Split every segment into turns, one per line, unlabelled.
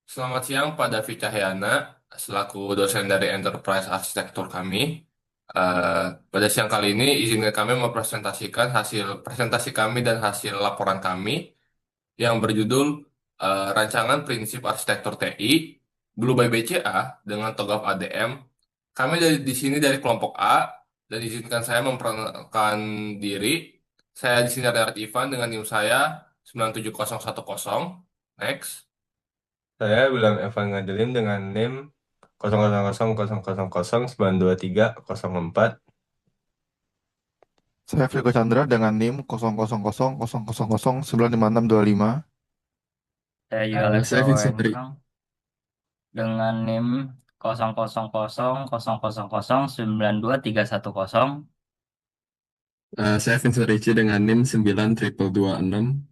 Selamat siang Pak Davi Cahyana, selaku dosen dari Enterprise Arsitektur kami. Eh, Pada siang kali ini, izinkan kami mempresentasikan hasil presentasi kami dan hasil laporan kami yang berjudul Rancangan Prinsip Arsitektur TI, Blue by BCA dengan TOGAF ADM. Kami di sini dari kelompok A, dan izinkan saya memperkenalkan diri. Saya di sini dari Art Ivan dengan NIM saya 97010. Next.
Saya bilang Evan Ngadelim dengan NIM 000000923004.
Saya Friko Chandra dengan NIM 000000965625.
Saya juga Alexo
Saya Vincent Tri.
Wenong dengan NIM 00009230.
Saya Vincent Ricci dengan NIM 92226.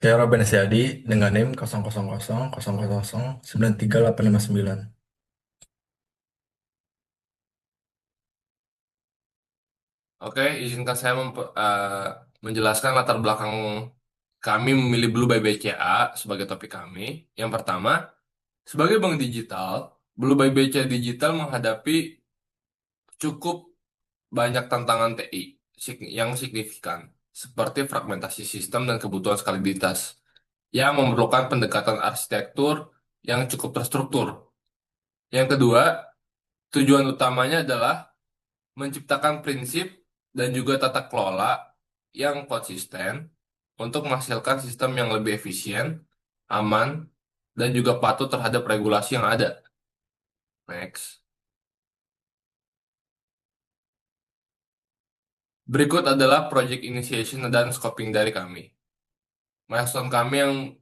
Saya Robin Seadi dengan NIM 000000939859.
Oke, izinkan saya menjelaskan latar belakang kami memilih Blue by BCA sebagai topik kami. Yang pertama, sebagai bank digital, Blue by BCA Digital menghadapi cukup banyak tantangan TI yang signifikan, seperti fragmentasi sistem dan kebutuhan skalabilitas, yang memerlukan pendekatan arsitektur yang cukup terstruktur. Yang kedua, tujuan utamanya adalah menciptakan prinsip dan juga tata kelola yang konsisten untuk menghasilkan sistem yang lebih efisien, aman, dan juga patuh terhadap regulasi yang ada. Next. Berikut adalah project initiation dan scoping dari kami. Milestone kami yang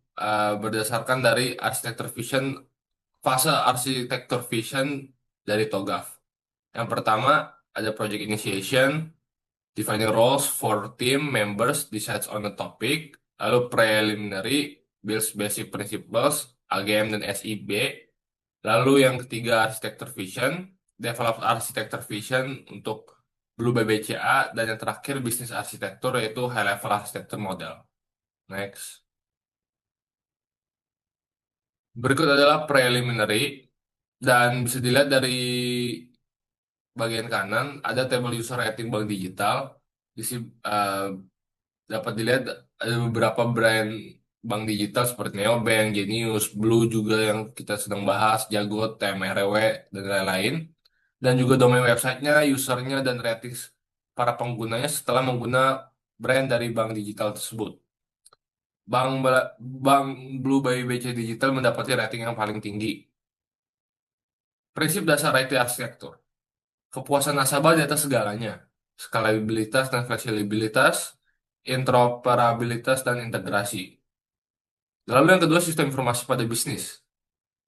berdasarkan dari architecture vision, fase architecture vision dari TOGAF. Yang pertama ada project initiation, defining roles for team members decides on the topic, lalu preliminary, builds basic principles, AGM dan SIB, lalu yang ketiga architecture vision, develop architecture vision untuk Blue BBCA, dan yang terakhir bisnis arsitektur yaitu high level architecture model. Next. Berikut adalah preliminary, dan bisa dilihat dari bagian kanan ada tabel user rating bank digital. Di sini dapat dilihat ada beberapa brand bank digital seperti Neobank, Genius, Blue juga yang kita sedang bahas, Jago, TMRW, dan lain-lain. Dan juga domain websitenya, usernya, dan ratings para penggunanya setelah mengguna brand dari bank digital tersebut. Bank Blue by BC Digital mendapati rating yang paling tinggi. Prinsip dasar IT arsitektur. Kepuasan nasabah di atas segalanya. Skalabilitas dan fleksibilitas, interoperabilitas dan integrasi. Lalu yang kedua, sistem informasi pada bisnis.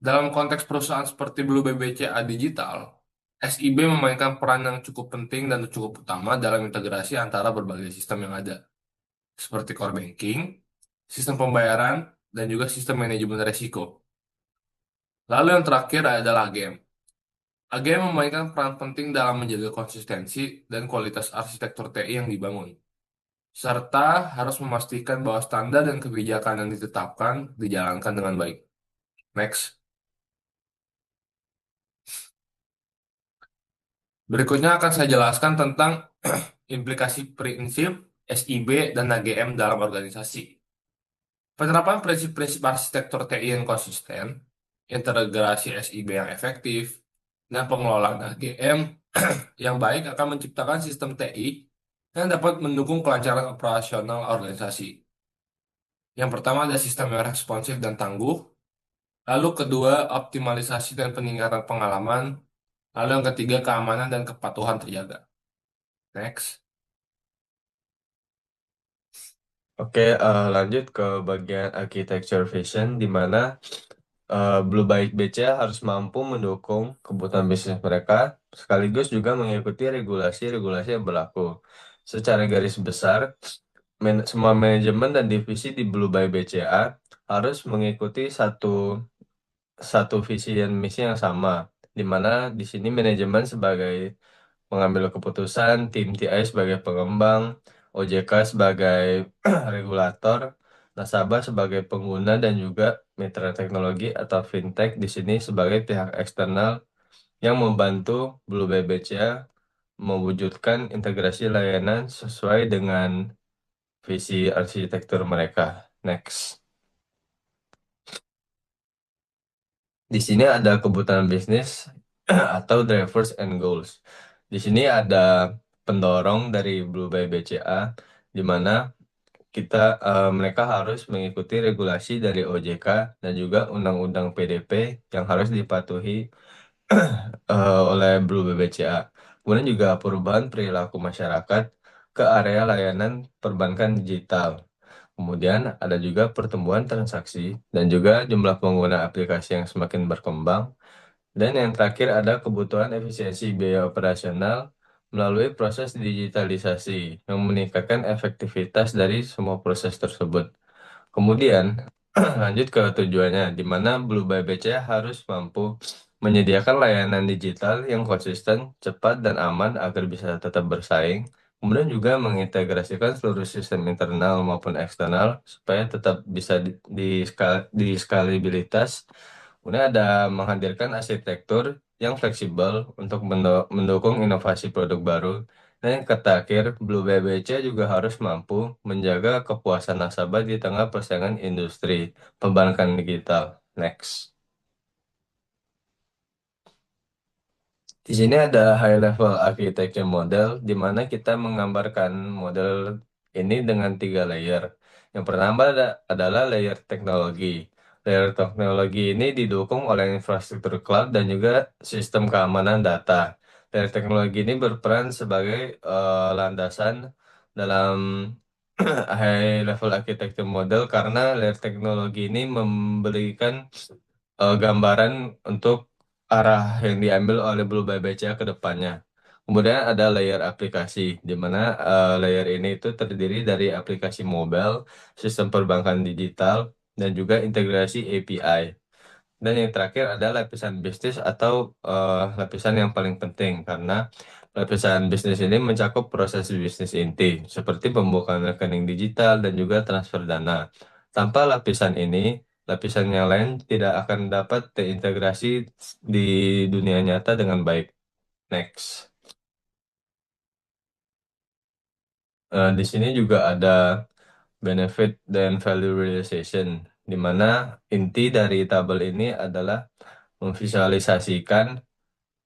Dalam konteks perusahaan seperti Blue BBCA Digital, SIB memainkan peran yang cukup penting dan cukup utama dalam integrasi antara berbagai sistem yang ada, seperti core banking, sistem pembayaran, dan juga sistem manajemen risiko. Lalu yang terakhir adalah AGM. AGM memainkan peran penting dalam menjaga konsistensi dan kualitas arsitektur TI yang dibangun, serta harus memastikan bahwa standar dan kebijakan yang ditetapkan dijalankan dengan baik. Next. Berikutnya akan saya jelaskan tentang implikasi prinsip SIB dan AGM dalam organisasi. Penerapan prinsip-prinsip arsitektur TI yang konsisten, integrasi SIB yang efektif, dan pengelolaan AGM yang baik akan menciptakan sistem TI yang dapat mendukung kelancaran operasional organisasi. Yang pertama ada sistem yang responsif dan tangguh, lalu kedua optimalisasi dan peningkatan pengalaman, lalu yang ketiga keamanan dan kepatuhan terjaga. Next.
Oke, lanjut ke bagian architecture vision di mana Blue Byte BCA harus mampu mendukung kebutuhan bisnis mereka sekaligus juga mengikuti regulasi-regulasi yang berlaku. Secara garis besar, semua manajemen dan divisi di Blue Byte BCA harus mengikuti satu satu visi dan misi yang sama, di mana di sini manajemen sebagai pengambil keputusan, tim TI sebagai pengembang, OJK sebagai regulator, nasabah sebagai pengguna, dan juga mitra teknologi atau fintech di sini sebagai pihak eksternal yang membantu Blue BBCA mewujudkan integrasi layanan sesuai dengan visi arsitektur mereka. Next. Di sini ada kebutuhan bisnis atau drivers and goals. Di sini ada pendorong dari Blue by BCA, di mana mereka harus mengikuti regulasi dari OJK dan juga Undang-Undang PDP yang harus dipatuhi oleh Blue BBCA. Kemudian juga perubahan perilaku masyarakat ke area layanan perbankan digital. Kemudian ada juga pertumbuhan transaksi dan juga jumlah pengguna aplikasi yang semakin berkembang. Dan yang terakhir ada kebutuhan efisiensi biaya operasional melalui proses digitalisasi yang meningkatkan efektivitas dari semua proses tersebut. Kemudian lanjut ke tujuannya, di mana Blue by BCA harus mampu menyediakan layanan digital yang konsisten, cepat, dan aman agar bisa tetap bersaing. Kemudian juga mengintegrasikan seluruh sistem internal maupun eksternal supaya tetap bisa di skalabilitas. Kemudian ada menghadirkan arsitektur yang fleksibel untuk mendukung inovasi produk baru. Dan yang terakhir, Blue BBC juga harus mampu menjaga kepuasan nasabah di tengah persaingan industri perbankan digital. Next. Di sini ada high level architecture model, di mana kita menggambarkan model ini dengan 3 layer. Yang pertama adalah layer teknologi. Layer teknologi ini didukung oleh infrastruktur cloud dan juga sistem keamanan data. Layer teknologi ini berperan sebagai landasan dalam high level architecture model karena layer teknologi ini memberikan gambaran untuk arah yang diambil oleh Blue by BCA ke depannya. Kemudian ada layer aplikasi, di mana layer ini itu terdiri dari aplikasi mobile, sistem perbankan digital, dan juga integrasi API. Dan yang terakhir ada lapisan bisnis atau lapisan yang paling penting karena lapisan bisnis ini mencakup proses bisnis inti seperti pembukaan rekening digital dan juga transfer dana. Tanpa lapisan ini, lapisan yang lain tidak akan dapat terintegrasi di dunia nyata dengan baik. Next. Di sini juga ada benefit dan value realization, di mana inti dari tabel ini adalah memvisualisasikan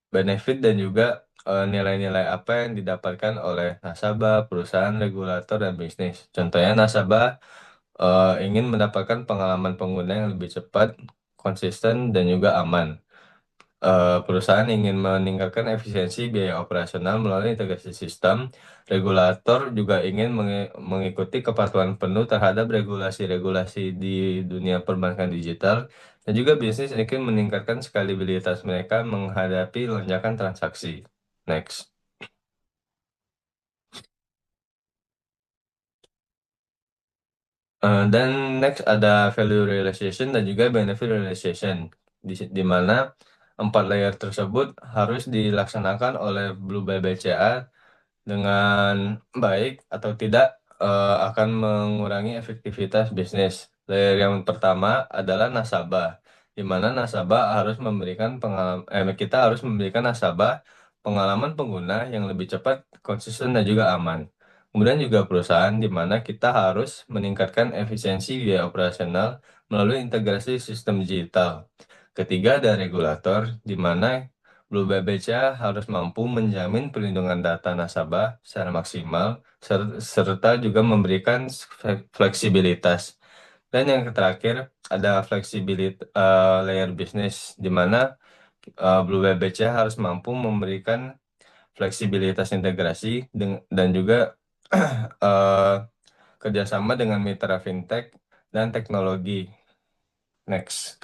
benefit dan juga nilai-nilai apa yang didapatkan oleh nasabah, perusahaan, regulator, dan bisnis. Contohnya nasabah ingin mendapatkan pengalaman pengguna yang lebih cepat, konsisten, dan juga aman. Perusahaan ingin meningkatkan efisiensi biaya operasional melalui integrasi sistem. Regulator juga ingin mengikuti kepatuhan penuh terhadap regulasi-regulasi di dunia perbankan digital. Dan juga bisnis ingin meningkatkan skalabilitas mereka menghadapi lonjakan transaksi. Next. Dan next ada value realization dan juga benefit realization, di mana 4 layer tersebut harus dilaksanakan oleh Blue by BCA dengan baik atau tidak akan mengurangi efektivitas bisnis. Layer yang pertama adalah nasabah, di mana nasabah harus memberikan kita harus memberikan nasabah pengalaman pengguna yang lebih cepat, konsisten, dan juga aman. Kemudian juga perusahaan, di mana kita harus meningkatkan efisiensi biaya operasional melalui integrasi sistem digital. Ketiga ada regulator, di mana Blue BBCA harus mampu menjamin perlindungan data nasabah secara maksimal, serta juga memberikan fleksibilitas. Dan yang terakhir ada fleksibilitas layer bisnis, di mana Blue BBCA harus mampu memberikan fleksibilitas integrasi dan juga eh, kerjasama dengan mitra fintech dan teknologi. Next.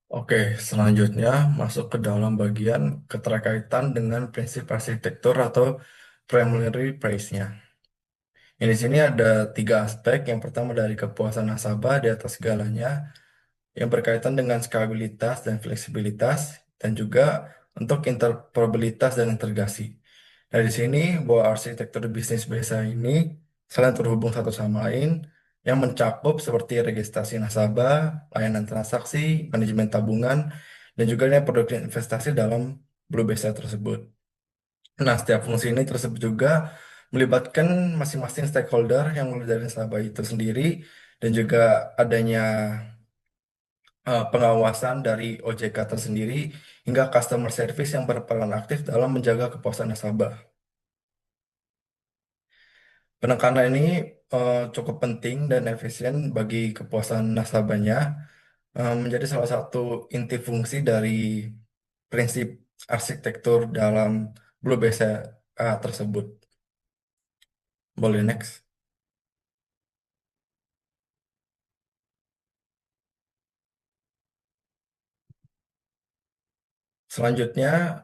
Oke, selanjutnya masuk ke dalam bagian keterkaitan dengan prinsip arsitektur atau primary price-nya. Yang di sini ada 3 aspek. Yang pertama dari kepuasan nasabah di atas segalanya, yang berkaitan dengan skalabilitas dan fleksibilitas, dan juga untuk interoperabilitas dan integrasi. Nah, di sini bahwa arsitektur bisnis biasa ini saling terhubung satu sama lain yang mencakup seperti registrasi nasabah, layanan transaksi, manajemen tabungan, dan juga produk investasi dalam Blue BCA tersebut. Nah, setiap fungsi ini tersebut juga melibatkan masing-masing stakeholder yang mulai dari nasabah itu sendiri dan juga adanya pengawasan dari OJK tersendiri hingga customer service yang berperan aktif dalam menjaga kepuasan nasabah. Penekanan ini cukup penting dan efisien bagi kepuasan nasabahnya, menjadi salah satu inti fungsi dari prinsip arsitektur dalam Blue BCA tersebut. Boleh next. Selanjutnya,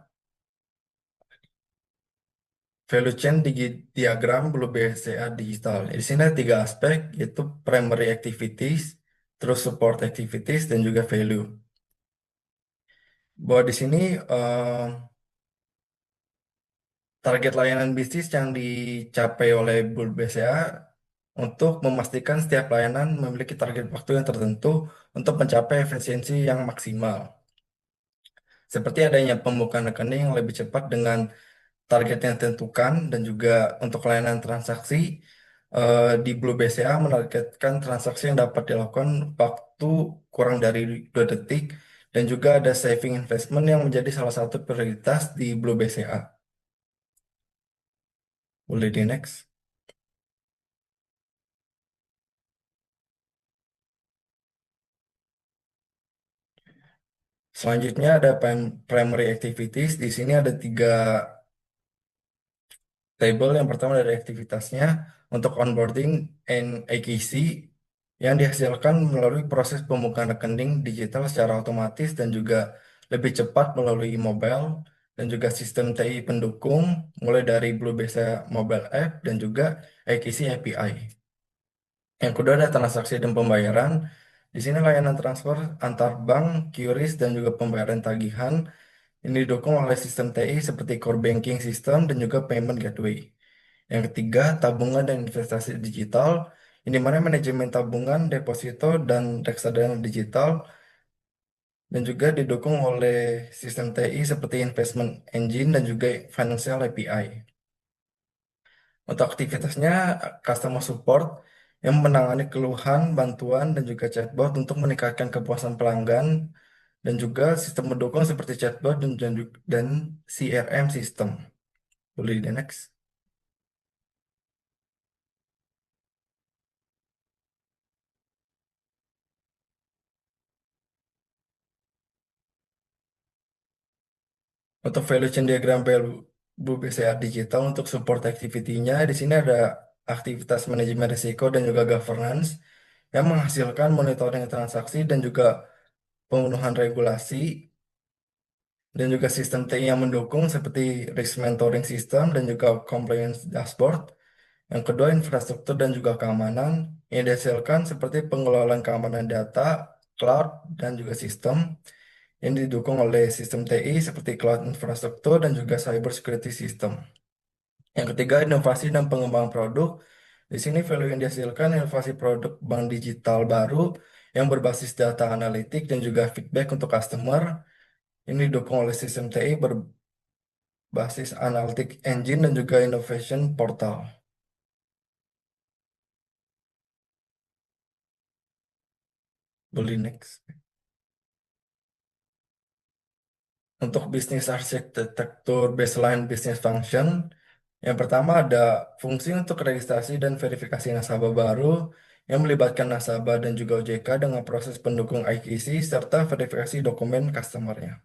value chain diagram Blue BCA digital. Di sini ada tiga aspek, yaitu primary activities, terus support activities, dan juga value. Bahwa di sini target layanan bisnis yang dicapai oleh Blue BCA untuk memastikan setiap layanan memiliki target waktu yang tertentu untuk mencapai efisiensi yang maksimal. Seperti adanya pembukaan rekening yang lebih cepat dengan target yang ditentukan dan juga untuk layanan transaksi di Blue BCA menargetkan transaksi yang dapat dilakukan waktu kurang dari 2 detik dan juga ada saving investment yang menjadi salah satu prioritas di Blue BCA. Boleh di next. Selanjutnya ada primary activities. Di sini ada tiga table. Yang pertama dari aktivitasnya untuk onboarding and AKC yang dihasilkan melalui proses pembukaan rekening digital secara otomatis dan juga lebih cepat melalui mobile dan juga sistem TI pendukung mulai dari Blue Besa mobile app dan juga AKC API. Yang kedua ada transaksi dan pembayaran. Di sini layanan transfer antar bank, QRIS dan juga pembayaran tagihan ini didukung oleh sistem TI seperti core banking system dan juga payment gateway. Yang ketiga, tabungan dan investasi digital, ini mana manajemen tabungan, deposito, dan reksadana digital, dan juga didukung oleh sistem TI seperti investment engine dan juga financial API. Untuk aktivitasnya, customer support yang menangani keluhan, bantuan, dan juga chatbot untuk meningkatkan kepuasan pelanggan, dan juga sistem mendukung seperti chatbot dan CRM system. Boleh di next. Untuk value chain diagram Blue BCA digital untuk support activity-nya, di sini ada aktivitas manajemen risiko dan juga governance yang menghasilkan monitoring transaksi dan juga pemenuhan regulasi dan juga sistem TI yang mendukung seperti risk monitoring system dan juga compliance dashboard. Yang kedua, infrastruktur dan juga keamanan yang dihasilkan seperti pengelolaan keamanan data, cloud, dan juga sistem yang didukung oleh sistem TI seperti cloud infrastruktur dan juga cyber security system. Yang ketiga, inovasi dan pengembangan produk. Di sini value yang dihasilkan inovasi produk bank digital baru yang berbasis data analitik dan juga feedback untuk customer. Ini didukung oleh sistem TI berbasis analytic engine dan juga innovation portal. Boleh next. Untuk bisnis arsitektur baseline business function, yang pertama ada fungsi untuk registrasi dan verifikasi nasabah baru yang melibatkan nasabah dan juga OJK dengan proses pendukung IKC serta verifikasi dokumen customernya.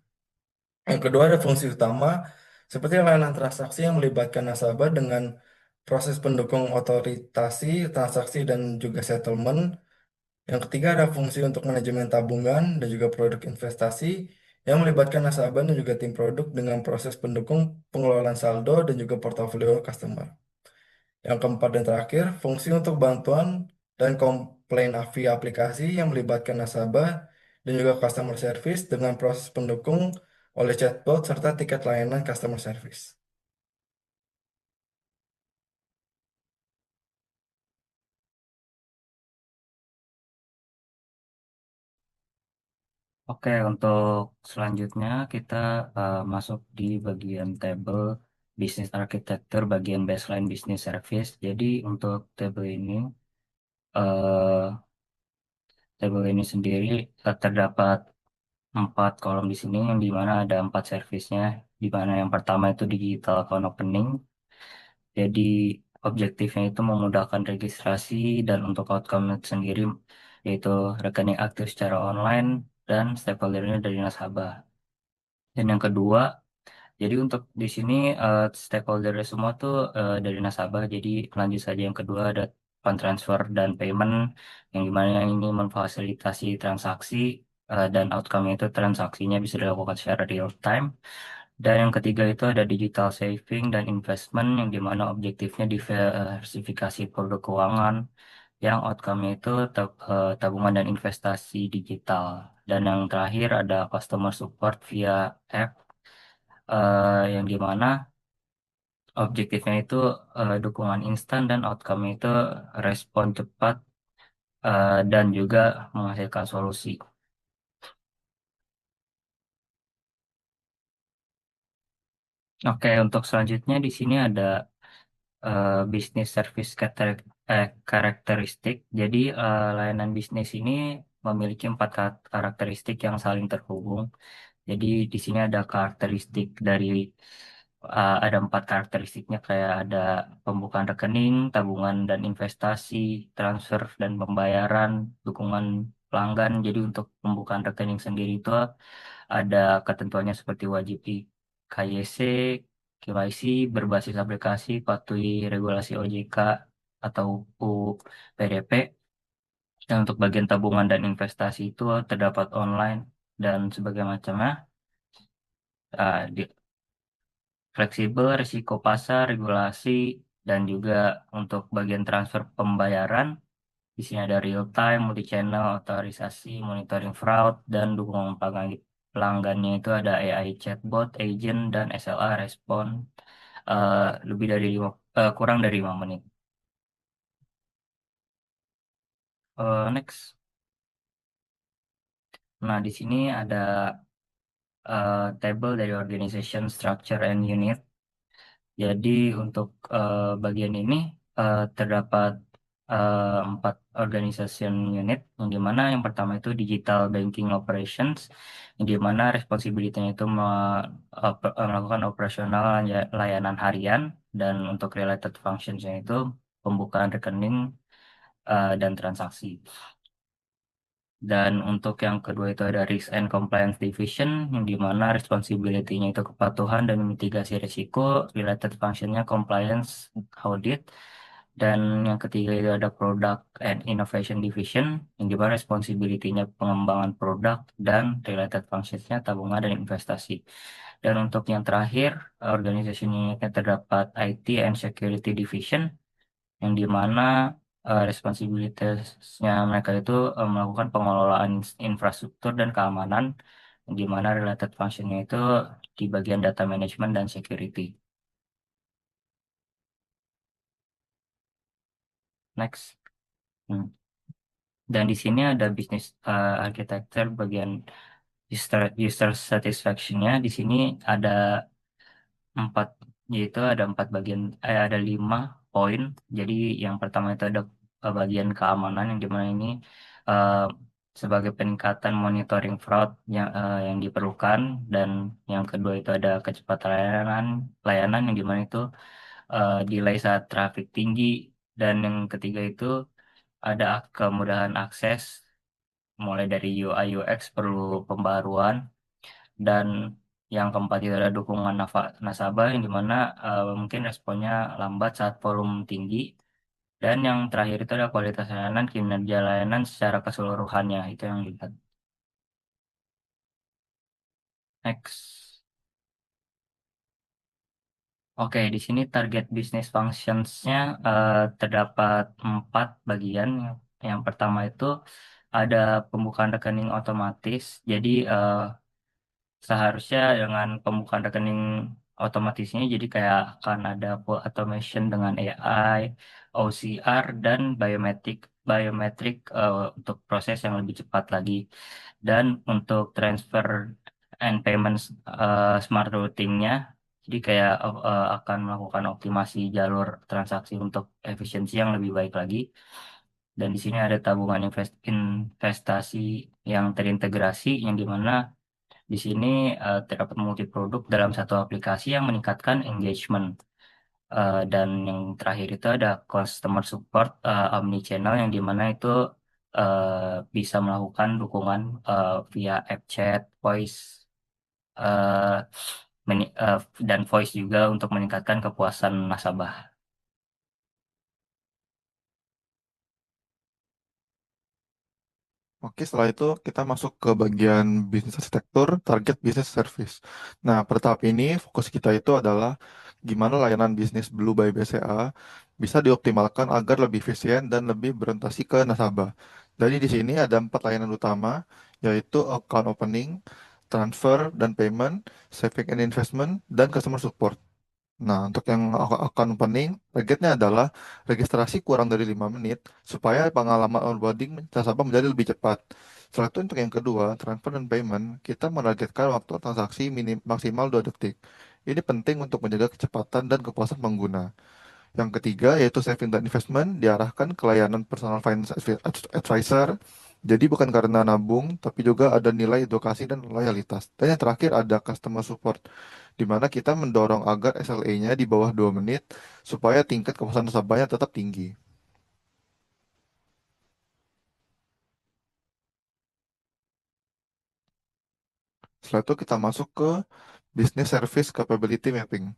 Yang kedua ada fungsi utama seperti layanan transaksi yang melibatkan nasabah dengan proses pendukung otorisasi, transaksi dan juga settlement. Yang ketiga ada fungsi untuk manajemen tabungan dan juga produk investasi yang melibatkan nasabah dan juga tim produk dengan proses pendukung pengelolaan saldo dan juga portofolio customer. Yang keempat dan terakhir, fungsi untuk bantuan dan komplain via aplikasi yang melibatkan nasabah dan juga customer service dengan proses pendukung oleh chatbot serta tiket layanan customer service.
Oke, untuk selanjutnya kita masuk di bagian table business architecture, bagian baseline business service. Jadi untuk eh, table ini sendiri terdapat 4 kolom di sini, yang dimana ada 4 servisnya, di mana yang pertama itu digital account opening. Jadi objektifnya itu memudahkan registrasi dan untuk outcome sendiri yaitu rekening aktif secara online dan stakeholdernya dari nasabah. Dan yang kedua, jadi untuk di sini stakeholder semua tuh dari nasabah. Jadi lanjut saja yang kedua ada fund transfer dan payment, yang dimana ini memfasilitasi transaksi dan outcome itu transaksinya bisa dilakukan secara real time. Dan yang ketiga itu ada digital saving dan investment, yang dimana objektifnya diversifikasi produk keuangan, yang outcome-nya itu tabungan dan investasi digital. Dan yang terakhir ada customer support via app, yang dimana objektifnya itu dukungan instan dan outcome itu respon cepat dan juga menghasilkan solusi. Oke, untuk selanjutnya di sini ada bisnis service karakteristik. Jadi layanan bisnis ini memiliki 4 karakteristik yang saling terhubung. Jadi di sini ada karakteristik dari ada 4 karakteristiknya, kayak ada pembukaan rekening, tabungan dan investasi, transfer dan pembayaran, dukungan pelanggan. Jadi untuk pembukaan rekening sendiri itu ada ketentuannya seperti wajib KYC, KYC berbasis aplikasi, patuhi regulasi OJK atau UPDP. Dan untuk bagian tabungan dan investasi itu terdapat online dan sebagainya macamnya. Fleksibel, risiko pasar, regulasi, dan juga untuk bagian transfer pembayaran. Di sini ada real time, multi channel, otorisasi, monitoring fraud, dan dukungan pelanggannya itu ada AI chatbot, agent, dan SLA respon eh, lebih dari kurang dari 5 menit. Next. Nah, di sini ada table dari organization structure and unit. Jadi untuk bagian ini terdapat 4 organization unit, yang dimana yang pertama itu digital banking operations, yang dimana responsibility-nya itu melakukan operasional layanan harian, dan untuk related functions-nya itu pembukaan rekening dan transaksi. Dan untuk yang kedua itu ada Risk and Compliance Division, yang dimana responsibility-nya itu kepatuhan dan mitigasi risiko, related function-nya compliance audit. Dan yang ketiga itu ada Product and Innovation Division, yang dimana responsibility-nya pengembangan produk dan related functions-nya tabungan dan investasi. Dan untuk yang terakhir, organization unitnya terdapat IT and Security Division, yang dimana responsibilitasnya mereka itu melakukan pengelolaan infrastruktur dan keamanan, yang dimana related functionnya itu di bagian data management dan security. Next. Hmm. Dan di sini ada bisnis architecture bagian user satisfaction-nya. Di sini ada 4, yaitu ada 4 bagian, ada 5 poin. Jadi yang pertama itu ada bagian keamanan, yang dimana ini eh, sebagai peningkatan monitoring fraud yang diperlukan. Dan yang kedua itu ada kecepatan layanan yang dimana itu delay saat traffic tinggi. Dan yang ketiga itu ada kemudahan akses, mulai dari UI UX perlu pembaruan. Dan yang keempat itu ada dukungan nasabah, yang dimana mungkin responnya lambat saat volume tinggi. Dan yang terakhir itu ada kualitas layanan, kinerja layanan secara keseluruhannya, itu yang dilihat. Next. Oke, di sini target business functions-nya terdapat 4 bagian. Yang pertama itu ada pembukaan rekening otomatis. Jadi seharusnya dengan pembukaan rekening otomatisnya jadi kayak akan ada full automation dengan AI, OCR dan biometrik untuk proses yang lebih cepat lagi. Dan untuk transfer and payments smart routingnya jadi kayak akan melakukan optimasi jalur transaksi untuk efisiensi yang lebih baik lagi. Dan di sini ada tabungan investasi yang terintegrasi, yang dimana di sini terdapat multi produk dalam satu aplikasi yang meningkatkan engagement. Dan yang terakhir itu ada customer support omni-channel, yang dimana itu bisa melakukan dukungan via app chat, voice, eh, dan voice juga untuk meningkatkan kepuasan nasabah.
Oke, setelah itu kita masuk ke bagian bisnis arsitektur, target bisnis service. Nah, pada tahap ini fokus kita itu adalah gimana layanan bisnis Blue by BCA bisa dioptimalkan agar lebih efisien dan lebih berorientasi ke nasabah. Jadi di sini ada 4 layanan utama, yaitu account opening, transfer dan payment, saving and investment, dan customer support. Nah, untuk yang akan opening, targetnya adalah registrasi kurang dari 5 menit supaya pengalaman onboarding nasabah menjadi lebih cepat. Setelah itu untuk yang kedua, transfer dan payment, kita menargetkan waktu transaksi maksimal 2 detik. Ini penting untuk menjaga kecepatan dan kepuasan pengguna. Yang ketiga yaitu saving dan investment diarahkan ke layanan personal finance advisor. Jadi bukan karena nabung, tapi juga ada nilai edukasi dan loyalitas. Dan yang terakhir ada customer support, di mana kita mendorong agar SLA-nya di bawah 2 menit supaya tingkat kepuasan nasabahnya tetap tinggi. Setelah itu kita masuk ke Business Service Capability Mapping.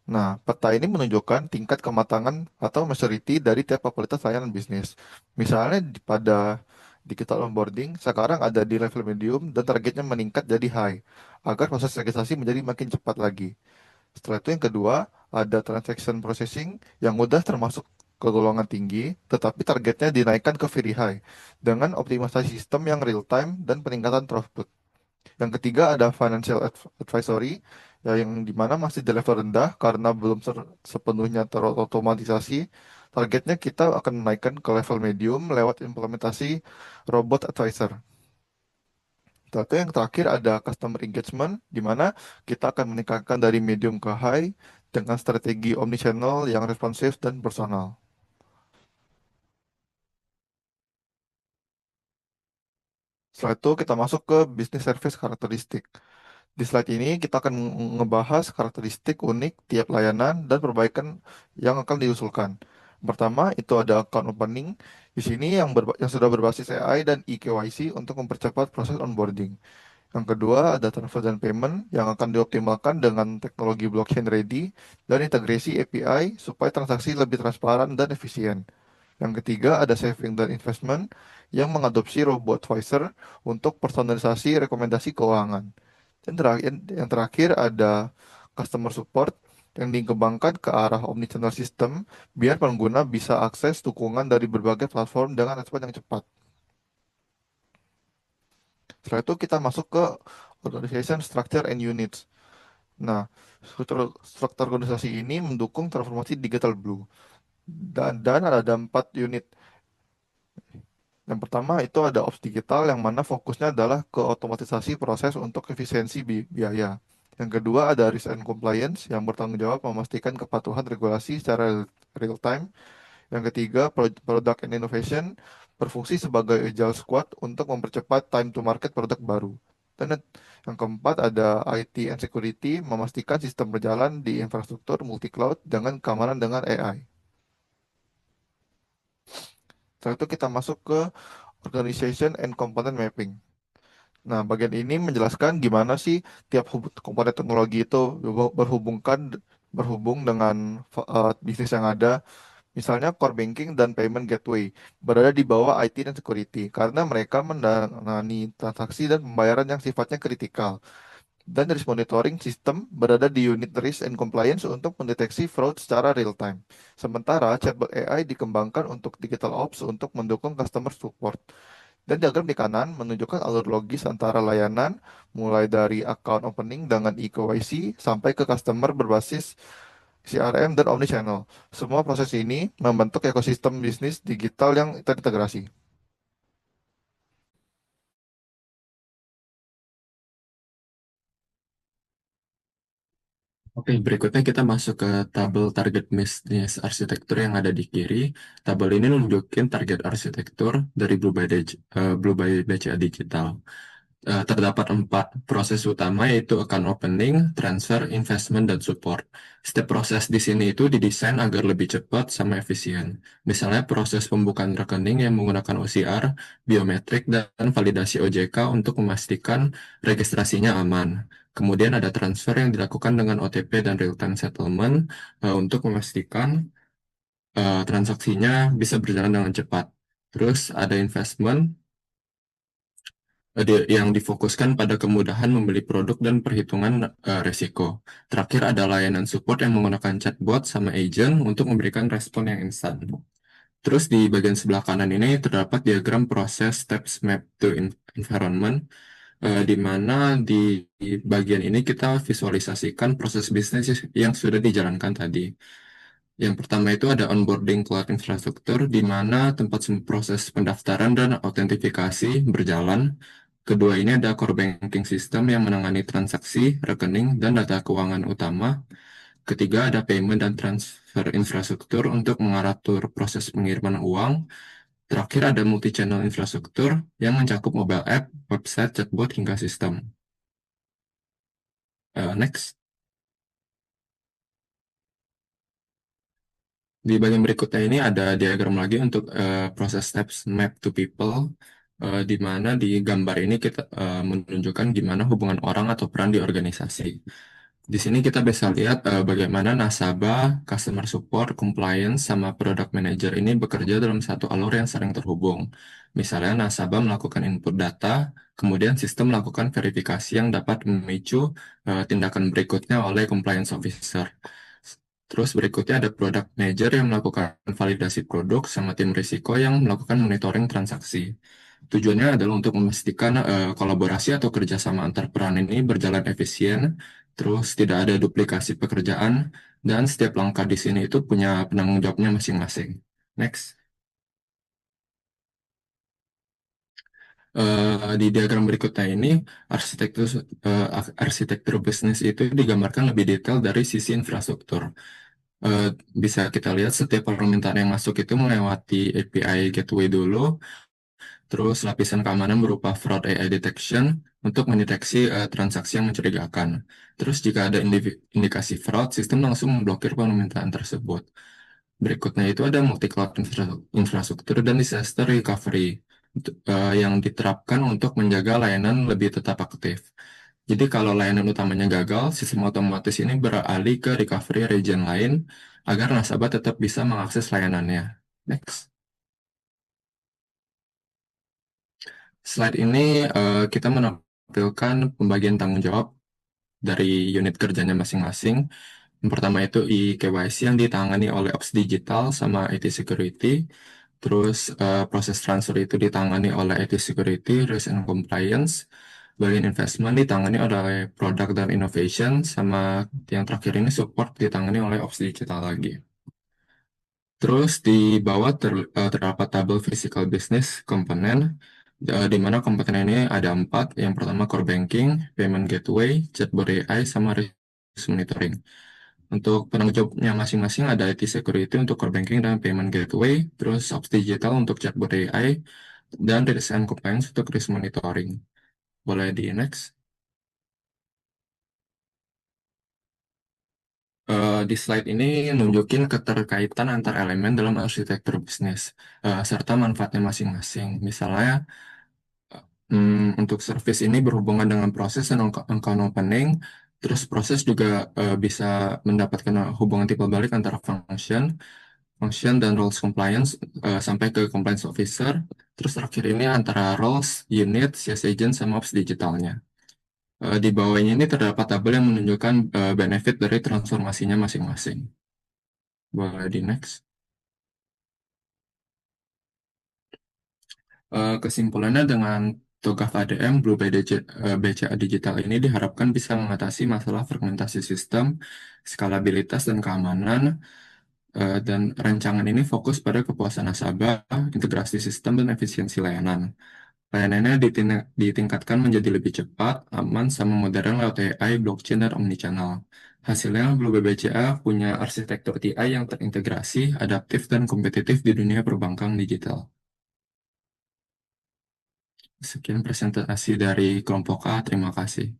Nah, peta ini menunjukkan tingkat kematangan atau maturity dari tiap kapasitas layanan bisnis. Misalnya pada digital onboarding, sekarang ada di level medium dan targetnya meningkat jadi high, agar proses registrasi menjadi makin cepat lagi. Setelah itu yang kedua, ada transaction processing yang udah termasuk ke golongan tinggi, tetapi targetnya dinaikkan ke very high, dengan optimalisasi sistem yang real time dan peningkatan throughput. Yang ketiga ada financial advisory, ya yang dimana masih di level rendah karena belum sepenuhnya terotomatisasi. Targetnya kita akan menaikkan ke level medium lewat implementasi robot advisor. Satu yang terakhir ada customer engagement, di mana kita akan meningkatkan dari medium ke high dengan strategi omnichannel yang responsif dan personal. Setelah itu kita masuk ke business service karakteristik. Di slide ini kita akan ngebahas karakteristik unik tiap layanan dan perbaikan yang akan diusulkan. Pertama, itu ada account opening. Di sini yang sudah berbasis AI dan eKYC untuk mempercepat proses onboarding. Yang kedua, ada transfer dan payment yang akan dioptimalkan dengan teknologi blockchain ready dan integrasi API supaya transaksi lebih transparan dan efisien. Yang ketiga, ada saving dan investment yang mengadopsi robot advisor untuk personalisasi rekomendasi keuangan. Yang terakhir ada customer support yang dikembangkan ke arah omnichannel system biar pengguna bisa akses dukungan dari berbagai platform dengan respon yang cepat. Setelah itu kita masuk ke organization structure and units. Nah, struktur organisasi ini mendukung transformasi digital blue. Dan ada 4 unit. Yang pertama itu ada Ops Digital yang mana fokusnya adalah ke otomatisasi proses untuk efisiensi biaya. Yang kedua ada Risk and Compliance yang bertanggung jawab memastikan kepatuhan regulasi secara real time. Yang ketiga Product and Innovation berfungsi sebagai agile squad untuk mempercepat time to market produk baru. Dan yang keempat ada IT and Security memastikan sistem berjalan di infrastruktur multi cloud dengan keamanan dengan AI. Setelah itu kita masuk ke Organization and Component Mapping. Nah, bagian ini menjelaskan gimana sih tiap komponen teknologi itu berhubung dengan bisnis yang ada. Misalnya core banking dan payment gateway berada di bawah IT dan security karena mereka menangani transaksi dan pembayaran yang sifatnya kritikal. Dan risk monitoring sistem berada di unit risk and compliance untuk mendeteksi fraud secara real time. Sementara chatbot AI dikembangkan untuk digital ops untuk mendukung customer support. Dan diagram di kanan menunjukkan alur logis antara layanan mulai dari account opening dengan e-KYC sampai ke customer berbasis CRM dan omnichannel. Semua proses ini membentuk ekosistem bisnis digital yang terintegrasi.
Oke, berikutnya kita masuk ke tabel target bisnis arsitektur yang ada di kiri. Tabel ini nunjukin target arsitektur dari Blue by BCA Digital. Terdapat 4 proses utama yaitu account opening, transfer, investment, dan support. Setiap proses di sini itu didesain agar lebih cepat sama efisien. Misalnya proses pembukaan rekening yang menggunakan OCR, biometrik, dan validasi OJK untuk memastikan registrasinya aman. Kemudian ada transfer yang dilakukan dengan OTP dan real-time settlement untuk memastikan transaksinya bisa berjalan dengan cepat. Terus ada investment yang difokuskan pada kemudahan membeli produk dan perhitungan resiko. Terakhir ada layanan support yang menggunakan chatbot sama agent untuk memberikan respon yang instan. Terus di bagian sebelah kanan ini terdapat diagram proses steps map to environment, di mana di bagian ini kita visualisasikan proses bisnis yang sudah dijalankan tadi. Yang pertama itu ada onboarding cloud infrastructure, di mana tempat proses pendaftaran dan autentifikasi berjalan. Kedua ini ada core banking system yang menangani transaksi, rekening, dan data keuangan utama. Ketiga ada payment dan transfer infrastruktur untuk mengatur proses pengiriman uang. Terakhir ada multi-channel infrastruktur yang mencakup mobile app, website, chatbot, hingga sistem. Next. Di bagian berikutnya ini ada diagram lagi untuk proses steps map to people, di mana di gambar ini kita menunjukkan gimana hubungan orang atau peran di organisasi. Di sini kita bisa lihat bagaimana nasabah, customer support, compliance, sama product manager ini bekerja dalam satu alur yang sering terhubung. Misalnya nasabah melakukan input data, kemudian sistem melakukan verifikasi yang dapat memicu tindakan berikutnya oleh compliance officer. Terus berikutnya ada product manager yang melakukan validasi produk sama tim risiko yang melakukan monitoring transaksi. Tujuannya adalah untuk memastikan kolaborasi atau kerjasama antar peran ini berjalan efisien, terus tidak ada duplikasi pekerjaan, dan setiap langkah di sini itu punya penanggung jawabnya masing-masing. Next. Di diagram berikutnya ini, arsitektur arsitektur bisnis itu digambarkan lebih detail dari sisi infrastruktur. Eh, Bisa kita lihat setiap permintaan yang masuk itu melewati API gateway dulu, terus lapisan keamanan berupa fraud AI detection untuk mendeteksi transaksi yang mencurigakan. Terus jika ada indikasi fraud, sistem langsung memblokir permintaan tersebut. Berikutnya itu ada multi-cloud infrastruktur dan disaster recovery yang diterapkan untuk menjaga layanan lebih tetap aktif. Jadi kalau layanan utamanya gagal, sistem otomatis ini beralih ke recovery region lain agar nasabah tetap bisa mengakses layanannya. Next. Slide ini kita menampilkan pembagian tanggung jawab dari unit kerjanya masing-masing. Yang pertama itu e-KYC yang ditangani oleh Ops Digital sama IT Security. Terus proses transfer itu ditangani oleh IT Security, Risk and Compliance. Bagian investment ditangani oleh Product dan Innovation. Sama yang terakhir ini support ditangani oleh Ops Digital lagi. Terus di bawah terdapat tabel physical business komponen, di mana komponen ini ada 4. Yang pertama core banking, payment gateway, chatbot AI, sama risk monitoring. Untuk penanggung jawabnya masing-masing ada IT security untuk core banking dan payment gateway, terus ops digital untuk chatbot AI, dan risk and compliance untuk risk monitoring. Boleh di next. Di slide ini nunjukin keterkaitan antar elemen dalam arsitektur bisnis, serta manfaatnya masing-masing. Misalnya, untuk service ini berhubungan dengan proses dan account opening, terus proses juga bisa mendapatkan hubungan timbal balik antara function dan roles compliance sampai ke compliance officer. Terus terakhir ini antara roles, unit, sales agent, sama ops digitalnya. Di bawahnya ini terdapat tabel yang menunjukkan benefit dari transformasinya masing-masing. Boleh di next. Kesimpulannya dengan TOGAF ADM, Blue by BCA Digital ini diharapkan bisa mengatasi masalah fragmentasi sistem, skalabilitas, dan keamanan. Dan rancangan ini fokus pada kepuasan nasabah, integrasi sistem, dan efisiensi layanan. Layanannya ditingkatkan menjadi lebih cepat, aman, sama modern lewat AI, blockchain, dan omnichannel. Hasilnya, Blue BBCA punya arsitektur TI yang terintegrasi, adaptif, dan kompetitif di dunia perbankan digital. Sekian presentasi dari kelompok A, terima kasih.